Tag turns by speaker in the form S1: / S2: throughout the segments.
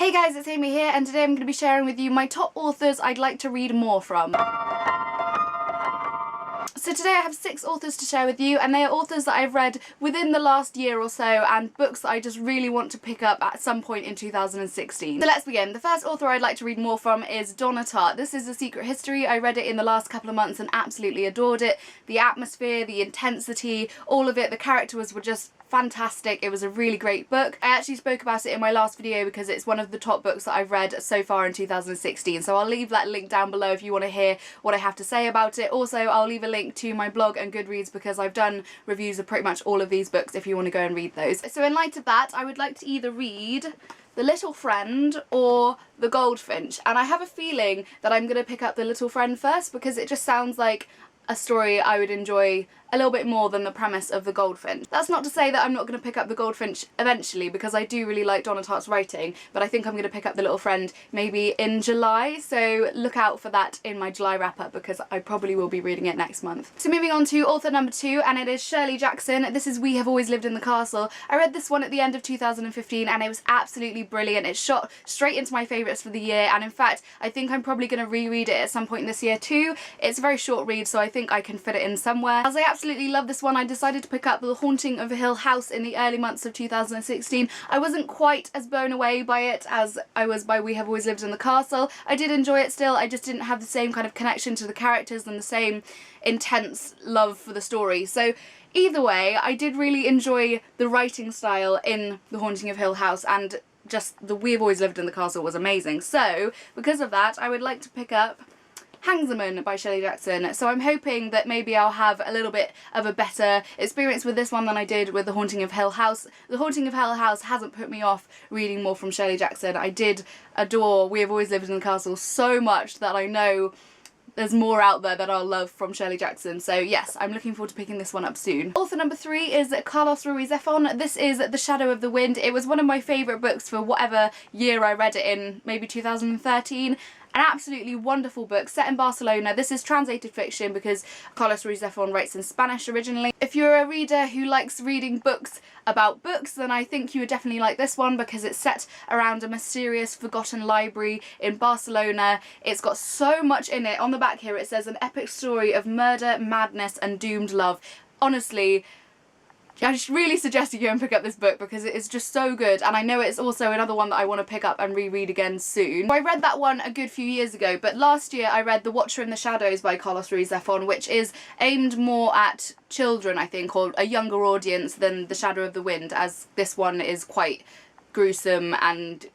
S1: Hey guys, it's Amy here, and today I'm going to be sharing with you my top authors I'd like to read more from. So today I have 6 authors to share with you, and they are authors that I've read within the last year or so, and books that I just really want to pick up at some point in 2016. So let's begin. The first author I'd like to read more from is Donna Tartt. This is A Secret History. I read it in the last couple of months and absolutely adored it. The atmosphere, the intensity, all of it, the characters were just fantastic. It was a really great book. I actually spoke about it in my last video because it's one of the top books that I've read so far in 2016, so I'll leave that link down below if you want to hear what I have to say about it. Also, I'll leave a link to my blog and Goodreads because I've done reviews of pretty much all of these books if you want to go and read those. So in light of that, I would like to either read The Little Friend or The Goldfinch, and I have a feeling that I'm going to pick up The Little Friend first because it just sounds like a story I would enjoy a little bit more than the premise of The Goldfinch. That's not to say that I'm not going to pick up The Goldfinch eventually, because I do really like Donna Tartt's writing, but I think I'm going to pick up The Little Friend maybe in July, so look out for that in my July wrap-up because I probably will be reading it next month. So moving on to author number 2, and it is Shirley Jackson. This is We Have Always Lived in the Castle. I read this one at the end of 2015 and it was absolutely brilliant. It shot straight into my favourites for the year, and in fact I think I'm probably going to reread it at some point this year too. It's a very short read, so I think I can fit it in somewhere. As I absolutely love this one, I decided to pick up The Haunting of Hill House in the early months of 2016. I wasn't quite as blown away by it as I was by We Have Always Lived in the Castle. I did enjoy it still, I just didn't have the same kind of connection to the characters and the same intense love for the story. So either way, I did really enjoy the writing style in The Haunting of Hill House, and just the We Have Always Lived in the Castle was amazing. So because of that, I would like to pick up Hangsaman by Shelley Jackson. So I'm hoping that maybe I'll have a little bit of a better experience with this one than I did with The Haunting of Hill House. The Haunting of Hill House hasn't put me off reading more from Shelley Jackson. I did adore We Have Always Lived in the Castle so much that I know there's more out there that I'll love from Shelley Jackson. So yes, I'm looking forward to picking this one up soon. Author number 3 is Carlos Ruiz Zafon. This is The Shadow of the Wind. It was one of my favourite books for whatever year I read it in, maybe 2013. An absolutely wonderful book set in Barcelona. This is translated fiction because Carlos Ruiz Zafon writes in Spanish originally. If you're a reader who likes reading books about books, then I think you would definitely like this one because it's set around a mysterious forgotten library in Barcelona. It's got so much in it. On the back here it says an epic story of murder, madness and doomed love. Honestly, I just really suggest you go and pick up this book because it is just so good, and I know it's also another one that I want to pick up and reread again soon. I read that one a good few years ago, but last year I read The Watcher in the Shadows by Carlos Ruiz Zafon, which is aimed more at children, I think, or a younger audience than The Shadow of the Wind, as this one is quite gruesome and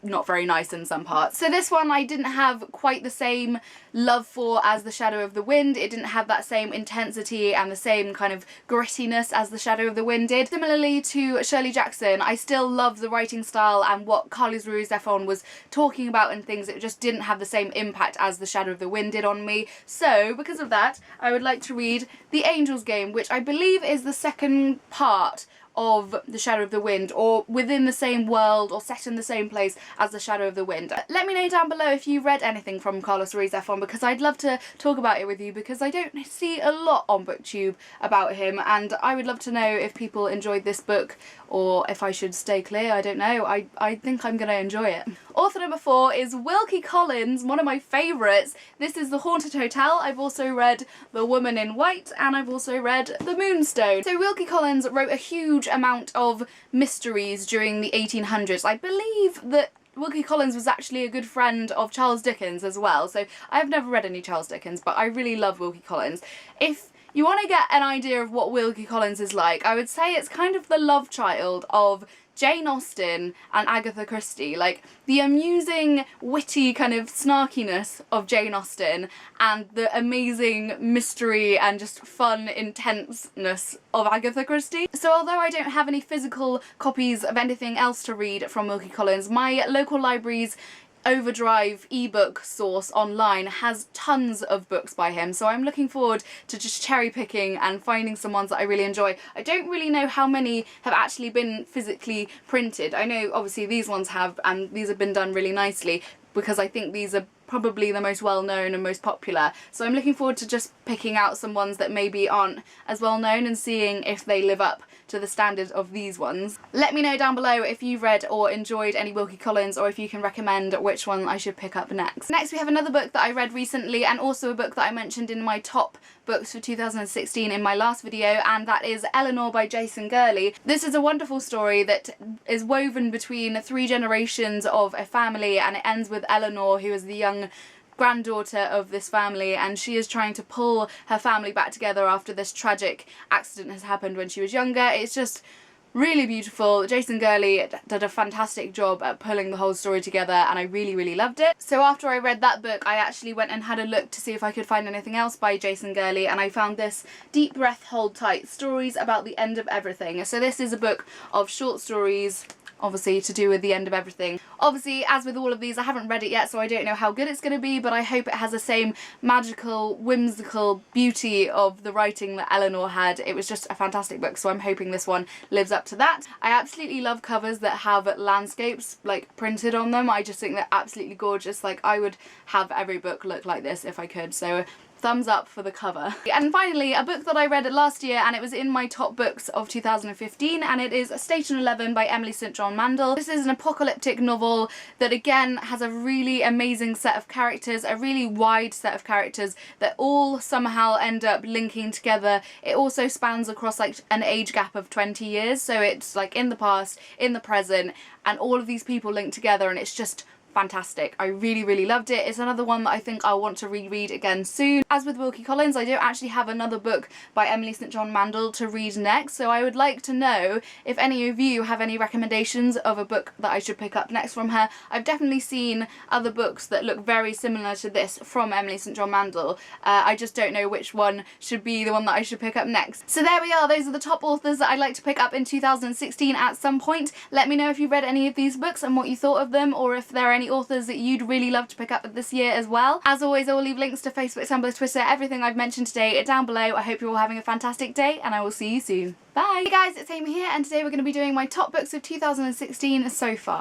S1: not very nice in some parts. So this one I didn't have quite the same love for as The Shadow of the Wind. It didn't have that same intensity and the same kind of grittiness as The Shadow of the Wind did. Similarly to Shirley Jackson, I still love the writing style and what Carlos Ruiz Zafon was talking about and things. It just didn't have the same impact as The Shadow of the Wind did on me. So because of that, I would like to read The Angel's Game, which I believe is the second part of The Shadow of the Wind, or within the same world or set in the same place as The Shadow of the Wind. Let me know down below if you read anything from Carlos Ruiz Zafon because I'd love to talk about it with you because I don't see a lot on BookTube about him, and I would love to know if people enjoyed this book or if I should stay clear. I don't know. I think I'm gonna enjoy it. Author number 4 is Wilkie Collins, one of my favourites. This is The Haunted Hotel. I've also read The Woman in White and I've also read The Moonstone. So Wilkie Collins wrote a huge amount of mysteries during the 1800s. I believe that Wilkie Collins was actually a good friend of Charles Dickens as well. So I've never read any Charles Dickens, but I really love Wilkie Collins. If you want to get an idea of what Wilkie Collins is like, I would say it's kind of the love child of Jane Austen and Agatha Christie, like the amusing, witty kind of snarkiness of Jane Austen and the amazing mystery and just fun intenseness of Agatha Christie. So although I don't have any physical copies of anything else to read from Wilkie Collins, my local library's Overdrive ebook source online has tons of books by him, so I'm looking forward to just cherry picking and finding some ones that I really enjoy. I don't really know how many have actually been physically printed. I know obviously these ones have, and these have been done really nicely because I think these are probably the most well-known and most popular. So I'm looking forward to just picking out some ones that maybe aren't as well-known and seeing if they live up to the standard of these ones. Let me know down below if you've read or enjoyed any Wilkie Collins, or if you can recommend which one I should pick up next. Next we have another book that I read recently, and also a book that I mentioned in my top books for 2016 in my last video, and that is Eleanor by Jason Gurley. This is a wonderful story that is woven between 3 generations of a family, and it ends with Eleanor, who is the young granddaughter of this family, and she is trying to pull her family back together after this tragic accident has happened when she was younger. It's just really beautiful. Jason Gurley did a fantastic job at pulling the whole story together, and I really loved it. So after I read that book, I actually went and had a look to see if I could find anything else by Jason Gurley, and I found this Deep Breath, Hold Tight, Stories About the End of Everything. So this is a book of short stories, obviously to do with the end of everything. Obviously, as with all of these, I haven't read it yet, so I don't know how good it's going to be, but I hope it has the same magical, whimsical beauty of the writing that Eleanor had. It was just a fantastic book, so I'm hoping this one lives up to that. I absolutely love covers that have landscapes like printed on them. I just think they're absolutely gorgeous. Like, I would have every book look like this if I could, so thumbs up for the cover. And finally, a book that I read last year, and it was in my top books of 2015, and it is Station 11 by Emily St. John Mandel. This is an apocalyptic novel that again has a really amazing set of characters, a really wide set of characters that all somehow end up linking together. It also spans across like an age gap of 20 years, so it's like in the past, in the present, and all of these people link together, and it's just fantastic. I really loved it. It's another one that I think I'll want to reread again soon. As with Wilkie Collins, I don't actually have another book by Emily St. John Mandel to read next, so I would like to know if any of you have any recommendations of a book that I should pick up next from her. I've definitely seen other books that look very similar to this from Emily St. John Mandel. I just don't know which one should be the one that I should pick up next. So there we are. Those are the top authors that I'd like to pick up in 2016 at some point. Let me know if you've read any of these books and what you thought of them, or if there are any authors that you'd really love to pick up this year as well. As always, I will leave links to Facebook, Tumblr, Twitter, everything I've mentioned today down below. I hope you're all having a fantastic day, and I will see you soon. Bye! Hey guys, it's Amy here, and today we're going to be doing my top books of 2016 so far.